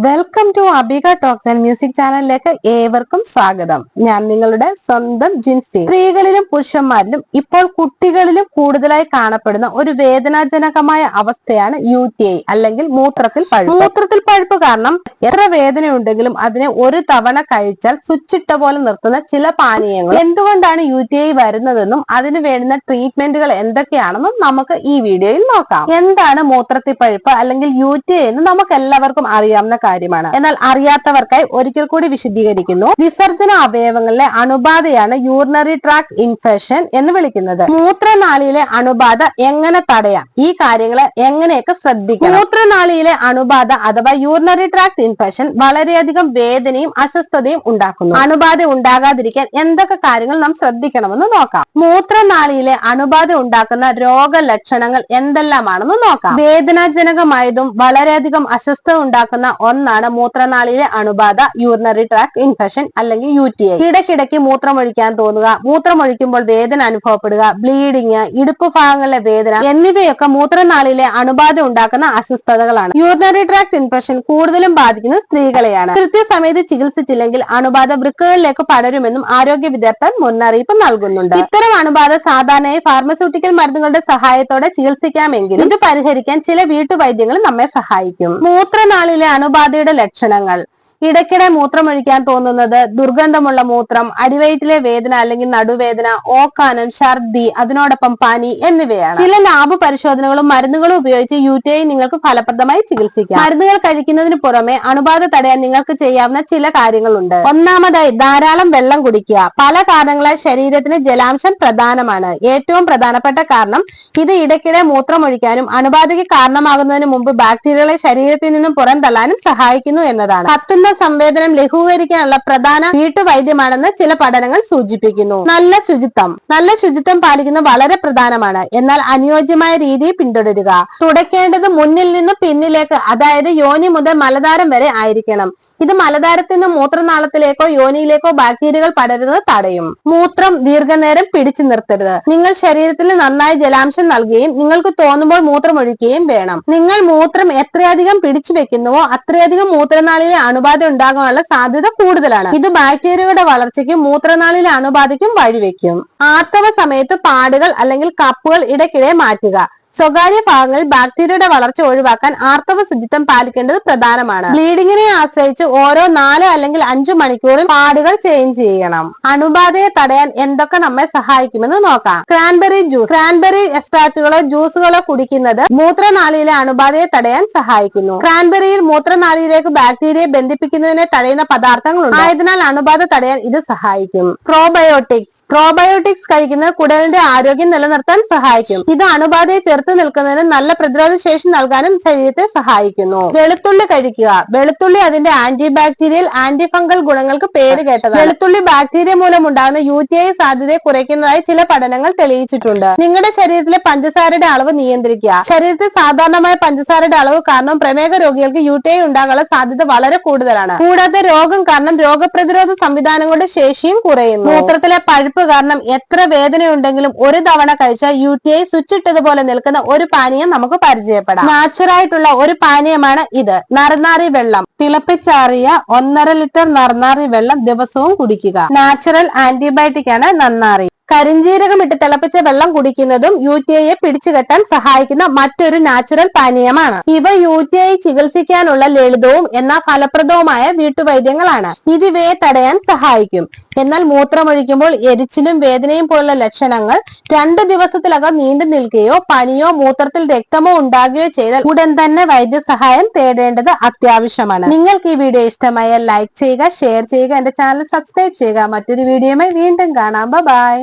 Welcome to Abika talks and music ചാനലിലേക്ക് ഏവർക്കും സ്വാഗതം. ഞാൻ നിങ്ങളുടെ സ്വന്തം ജിൻസി. സ്ത്രീകളിലും പുരുഷന്മാരിലും ഇപ്പോൾ കുട്ടികളിലും കൂടുതലായി കാണപ്പെടുന്ന ഒരു വേദനാജനകമായ അവസ്ഥയാണ് UTI അല്ലെങ്കിൽ മൂത്രത്തിൽ പഴുപ്പ്. മൂത്രത്തിൽ പഴുപ്പ് കാരണം എത്ര വേദനയുണ്ടെങ്കിലും അതിനെ ഒരു തവണ കഴിച്ചാൽ സ്വിച്ചിട്ട പോലെ നിർത്തുന്ന ചില പാനീയങ്ങൾ. എന്തുകൊണ്ടാണ് UTI വരുന്നതെന്നും അതിന് വേണ്ടുന്ന ട്രീറ്റ്മെന്റുകൾ എന്തൊക്കെയാണെന്നും നമുക്ക് ഈ വീഡിയോയിൽ നോക്കാം. എന്താണ് മൂത്രത്തിൽ പഴുപ്പ് അല്ലെങ്കിൽ UTI എന്ന് നമുക്ക് എല്ലാവർക്കും അറിയാവുന്ന കാര്യമാണ്. എന്നാൽ അറിയാത്തവർക്കായി ഒരിക്കൽ കൂടി വിശദീകരിക്കുന്നു. വിസർജന അവയവങ്ങളിലെ അണുബാധയാണ് യൂറിനറി ട്രാക്ട് ഇൻഫെക്ഷൻ എന്ന് വിളിക്കുന്നത്. മൂത്രനാളിയിലെ അണുബാധ എങ്ങനെ തടയാം, ഈ കാര്യങ്ങളെ എങ്ങനെയൊക്കെ ശ്രദ്ധിക്കണം. മൂത്രനാളിയിലെ അണുബാധ അഥവാ യൂറിനറി ട്രാക്ട് ഇൻഫെക്ഷൻ വളരെയധികം വേദനയും അസ്വസ്ഥതയും ഉണ്ടാക്കുന്നു. അണുബാധ ഉണ്ടാകാതിരിക്കാൻ എന്തൊക്കെ കാര്യങ്ങൾ നാം ശ്രദ്ധിക്കണമെന്ന് നോക്കാം. മൂത്രനാളിയിലെ അണുബാധ ഉണ്ടാക്കുന്ന രോഗലക്ഷണങ്ങൾ എന്തെല്ലാമാണെന്ന് നോക്കാം. വേദനാജനകമായതും വളരെയധികം അസ്വസ്ഥത ഉണ്ടാക്കുന്ന ഒന്നാണ് മൂത്രനാളിയിലെ അണുബാധ, യൂറിനറി ട്രാക്ട് ഇൻഫെക്ഷൻ അല്ലെങ്കിൽ UTI. ഇടയ്ക്കിടയ്ക്ക് മൂത്രമൊഴിക്കാൻ തോന്നുക, മൂത്രമൊഴിക്കുമ്പോൾ വേദന അനുഭവപ്പെടുക, ബ്ലീഡിങ്, ഇടുപ്പ് ഭാഗങ്ങളിലെ വേദന എന്നിവയൊക്കെ മൂത്രനാളിയിലെ അണുബാധ ഉണ്ടാക്കുന്ന അസ്വസ്ഥതകളാണ്. യൂറിനറി ട്രാക്ട് ഇൻഫെക്ഷൻ കൂടുതലും ബാധിക്കുന്നത് സ്ത്രീകളെയാണ്. കൃത്യസമയത്ത് ചികിത്സിച്ചില്ലെങ്കിൽ അണുബാധ വൃക്കകളിലേക്ക് പടരുമെന്നും ആരോഗ്യ വിദഗ്ധർ മുന്നറിയിപ്പ് നൽകുന്നുണ്ട്. ഇത്തരം അണുബാധ സാധാരണയായി ഫാർമസ്യൂട്ടിക്കൽ മരുന്നുകളുടെ സഹായത്തോടെ ചികിത്സിക്കാമെങ്കിലും ഇത് പരിഹരിക്കാൻ ചില വീട്ടുവൈദ്യങ്ങൾ നമ്മെ സഹായിക്കും. മൂത്രനാളിയിലെ അണുബാധയുടെ ലക്ഷണങ്ങൾ: ഇടയ്ക്കിടെ മൂത്രമൊഴിക്കാൻ തോന്നുന്നത്, ദുർഗന്ധമുള്ള മൂത്രം, അടിവയറ്റിലെ വേദന അല്ലെങ്കിൽ നടുവേദന, ഓക്കാനം, ഛർദി, അതിനോടൊപ്പം പനി എന്നിവയാണ്. ചില ലാബ് പരിശോധനകളും മരുന്നുകളും ഉപയോഗിച്ച് UTI നിങ്ങൾക്ക് ഫലപ്രദമായി ചികിത്സിക്കാം. മരുന്നുകൾ കഴിക്കുന്നതിന് പുറമെ അണുബാധ തടയാൻ നിങ്ങൾക്ക് ചെയ്യാവുന്ന ചില കാര്യങ്ങളുണ്ട്. ഒന്നാമതായി, ധാരാളം വെള്ളം കുടിക്കുക. പല കാരണങ്ങളാൽ ശരീരത്തിന് ജലാംശം പ്രധാനമാണ്. ഏറ്റവും പ്രധാനപ്പെട്ട കാരണം ഇത് ഇടയ്ക്കിടെ മൂത്രമൊഴിക്കാനും അണുബാധയ്ക്ക് കാരണമാകുന്നതിന് മുമ്പ് ബാക്ടീരിയകളെ ശരീരത്തിൽ നിന്നും പുറന്തള്ളാനും സഹായിക്കുന്നു എന്നതാണ്. കത്തുന്ന സംവേദനം ലഘൂകരിക്കാനുള്ള പ്രധാന വീട്ടുവൈദ്യമാണെന്ന് ചില പഠനങ്ങൾ സൂചിപ്പിക്കുന്നു. നല്ല ശുചിത്വം പാലിക്കുന്നത് വളരെ പ്രധാനമാണ്. എന്നാൽ അനുയോജ്യമായ രീതി പിന്തുടരുക. തുടയ്ക്കേണ്ടത് മുന്നിൽ നിന്ന് പിന്നിലേക്ക്, അതായത് യോനി മുതൽ മലദ്വാരം വരെ ആയിരിക്കണം. ഇത് മലദ്വാരത്തിൽ നിന്ന് മൂത്രനാളത്തിലേക്കോ യോനിയിലേക്കോ ബാക്ടീരിയകൾ പടരുന്നത് തടയും. മൂത്രം ദീർഘനേരം പിടിച്ചു നിർത്തരുത്. നിങ്ങൾ ശരീരത്തിൽ നന്നായി ജലാംശം നൽകുകയും നിങ്ങൾക്ക് തോന്നുമ്പോൾ മൂത്രമൊഴിക്കുകയും വേണം. നിങ്ങൾ മൂത്രം എത്രയധികം പിടിച്ചു വെക്കുന്നുവോ അത്രയധികം മൂത്രനാളിയിലെ അണുബാധ ഉണ്ടാകാനുള്ള സാധ്യത കൂടുതലാണ്. ഇത് ബാക്ടീരിയയുടെ വളർച്ചയ്ക്കും മൂത്രനാളിയിലെ അണുബാധയ്ക്കും വഴിവെക്കും. ആർത്തവ സമയത്ത് പാടുകൾ അല്ലെങ്കിൽ കപ്പുകൾ ഇടയ്ക്കിടെ മാറ്റുക. സ്വകാര്യ ഭാഗങ്ങളിൽ ബാക്ടീരിയയുടെ വളർച്ച ഒഴിവാക്കാൻ ആർത്തവ ശുചിത്വം പാലിക്കേണ്ടത് പ്രധാനമാണ്. ബ്ലീഡിങ്ങിനെ ആശ്രയിച്ച് ഓരോ 4 അല്ലെങ്കിൽ 5 മണിക്കൂറിൽ പാടുകൾ ചേഞ്ച് ചെയ്യണം. അണുബാധയെ തടയാൻ എന്തൊക്കെ നമ്മെ സഹായിക്കുമെന്ന് നോക്കാം. Cranberry juice. ക്രാൻബെറി എക്സ്ട്രാക്റ്റുകളോ ജ്യൂസുകളോ കുടിക്കുന്നത് മൂത്രനാളിയിലെ അണുബാധയെ തടയാൻ സഹായിക്കുന്നു. ക്രാൻബെറിയിൽ മൂത്രനാളിയിലേക്ക് ബാക്ടീരിയയെ ബന്ധിപ്പിക്കുന്നതിനെ തടയുന്ന പദാർത്ഥങ്ങളുണ്ട്. ആയതിനാൽ അണുബാധ തടയാൻ ഇത് സഹായിക്കും. പ്രോബയോട്ടിക്സ് കഴിക്കുന്നത് കുടലിന്റെ ആരോഗ്യം നിലനിർത്താൻ സഹായിക്കും. ഇത് അണുബാധയെ ചെറുത്തു നിൽക്കുന്നതിന് നല്ല പ്രതിരോധ ശേഷി നൽകാനും ശരീരത്തെ സഹായിക്കുന്നു. വെളുത്തുള്ളി കഴിക്കുക. വെളുത്തുള്ളി അതിന്റെ ആന്റി ബാക്ടീരിയൽ, ആന്റി ഫംഗൽ ഗുണങ്ങൾക്ക് പേര് കേട്ടതാണ്. വെളുത്തുള്ളി ബാക്ടീരിയ മൂലം ഉണ്ടാകുന്ന UTI സാധ്യതയെ കുറയ്ക്കുന്നതായി ചില പഠനങ്ങൾ തെളിയിച്ചിട്ടുണ്ട്. നിങ്ങളുടെ ശരീരത്തിലെ പഞ്ചസാരയുടെ അളവ് നിയന്ത്രിക്കുക. ശരീരത്തിൽ സാധാരണമായ പഞ്ചസാരയുടെ അളവ് കാരണം പ്രമേഹ രോഗികൾക്ക് UTI ഉണ്ടാകാനുള്ള സാധ്യത വളരെ കൂടുതലാണ്. കൂടാതെ രോഗം കാരണം രോഗപ്രതിരോധ സംവിധാനങ്ങളുടെ ശേഷിയും കുറയുന്നു. മൂത്രത്തിലെ പഴുപ്പ് കാരണം എത്ര വേദനയുണ്ടെങ്കിലും ഒരു തവണ കഴിച്ചാൽ UTI സ്വിച്ചിട്ടതുപോലെ നിൽക്കുന്ന ഒരു പാനീയം നമുക്ക് പരിചയപ്പെടാം. നാച്ചുറായിട്ടുള്ള ഒരു പാനീയമാണ് ഇത്. നറുനാറി വെള്ളം. തിളപ്പിച്ചാറിയ 1.5 ലിറ്റർ നറുനാറി വെള്ളം ദിവസവും കുടിക്കുക. നാച്ചുറൽ ആന്റിബയോട്ടിക് ആണ് നന്നാറി. കരിഞ്ജീരകം ഇട്ട് തിളപ്പിച്ച വെള്ളം കുടിക്കുന്നതും UTIയെ പിടിച്ചുകെട്ടാൻ സഹായിക്കുന്ന മറ്റൊരു നാച്ചുറൽ പാനീയമാണ്. ഇവ UTI ചികിത്സിക്കാനുള്ള ലളിതവും എന്നാൽ ഫലപ്രദവുമായ വീട്ടുവൈദ്യങ്ങളാണ്. ഇതിവയെ തടയാൻ സഹായിക്കും. എന്നാൽ മൂത്രമൊഴിക്കുമ്പോൾ എരിച്ചിലും വേദനയും പോലുള്ള ലക്ഷണങ്ങൾ 2 ദിവസത്തിലകം നീണ്ടു നിൽക്കുകയോ പനിയോ മൂത്രത്തിൽ രക്തമോ ഉണ്ടാകുകയോ ചെയ്താൽ ഉടൻ തന്നെ വൈദ്യസഹായം തേടേണ്ടത് അത്യാവശ്യമാണ്. നിങ്ങൾക്ക് ഈ വീഡിയോ ഇഷ്ടമായാൽ ലൈക്ക് ചെയ്യുക, ഷെയർ ചെയ്യുക, എന്റെ ചാനൽ സബ്സ്ക്രൈബ് ചെയ്യുക. മറ്റൊരു വീഡിയോയുമായി വീണ്ടും കാണാം. ബൈ.